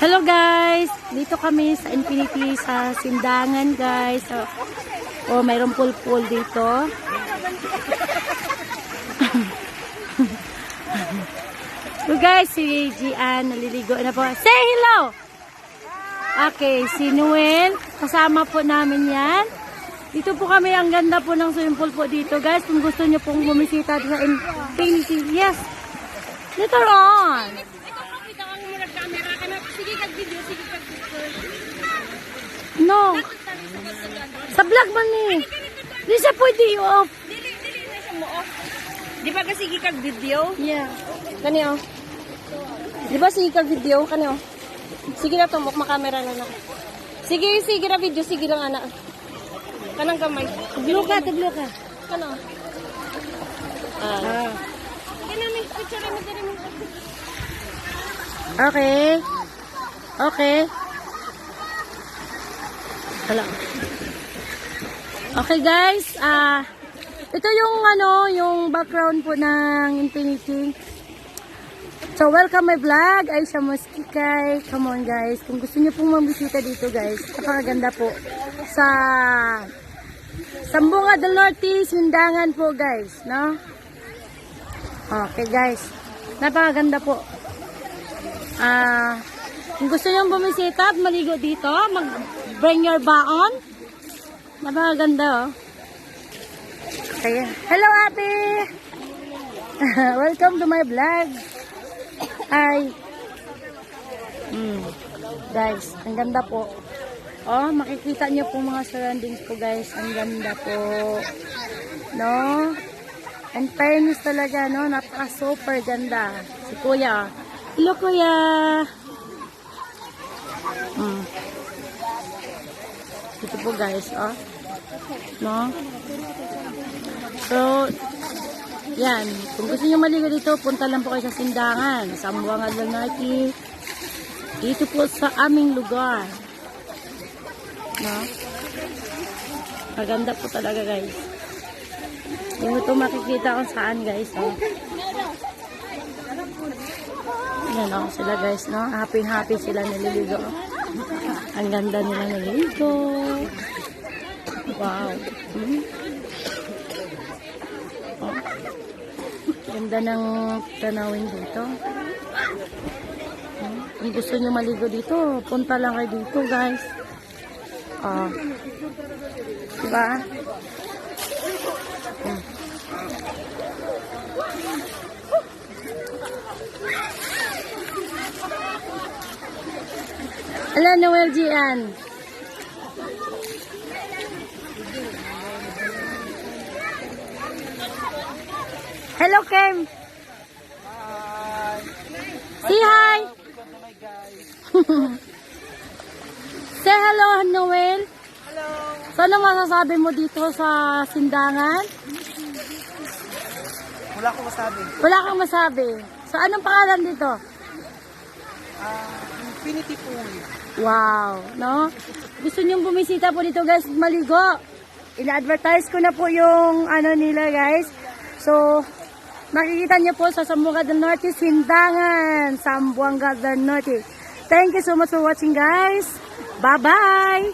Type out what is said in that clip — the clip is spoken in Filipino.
Hello guys! Dito kami sa Infinity sa Sindangan guys. Mayroong pool dito. So guys, si Gian naliligo na po. Say hello! Okay, si Noel. Kasama po namin yan. Dito po kami, ang ganda po ng swimming pool po dito guys. Kung gusto nyo pong bumisita sa Infinity. Yes! Later on! No. Sa vlog man ni. Di siya pwede i-off. Dili na siya mo off. Di ba kasi kag video? Yeah. Kani oh. Di ba sige kag video? Kani oh. Sige na tumok makamera na na. Sige ra video, sige lang ana. Kanang gamay. Taglo ka. Kana. Kani ni picture mo diri mo. Okay. Wala. Okay guys, ito yung background po ng Infinity. So welcome my vlog, Aisha Moskikay. Come on guys, kung gusto niyo pong mambisita dito guys, napakaganda po sa Sambunga del Norte, Sindangan po guys, no? Okay guys, napakaganda po. Kung gusto niyo bumisita at maligo dito, bring your baon. Napakaganda oh. Okay. Hello ate! Welcome to my vlog. Hi. Guys, ang ganda po. Oh, makikita niyo po mga surroundings ko guys. Ang ganda po. No? And fairness talaga, no? Napaka super ganda. Si kuya. Hello kuya! Ito po guys, oh. No? So, yan. Kung gusto nyo maligo dito, punta lang po kayo sa Sindangan, sa Sambunga del Norte. Dito po sa aming lugar. No? Maganda po talaga guys. Hindi mo ito makikita kung saan guys, oh. Yan oh, sila guys, no? Happy sila naliligo. Ang ganda nila naliligo. Wow. Oh. Ganda ng tanawin dito. Kung gusto nyo maligo dito, punta lang kayo dito guys. Oh. Diba? Hello, Noel Gian. Hello, Kim. Hi. Say hi. Say hello, Noel. Hello. So, ano masasabi mo dito sa Sindangan? Wala akong masabi. Wala kang masabi. So, anong pangalan dito? Infinity Pool. Wow, no? Gusto niyong bumisita po dito guys, maligo. Ina-advertise ko na po yung ano nila guys. So, makikita niyo po sa Sambunga del Norte, Sindangan, Sambunga del Norte. Thank you so much for watching guys. Bye-bye!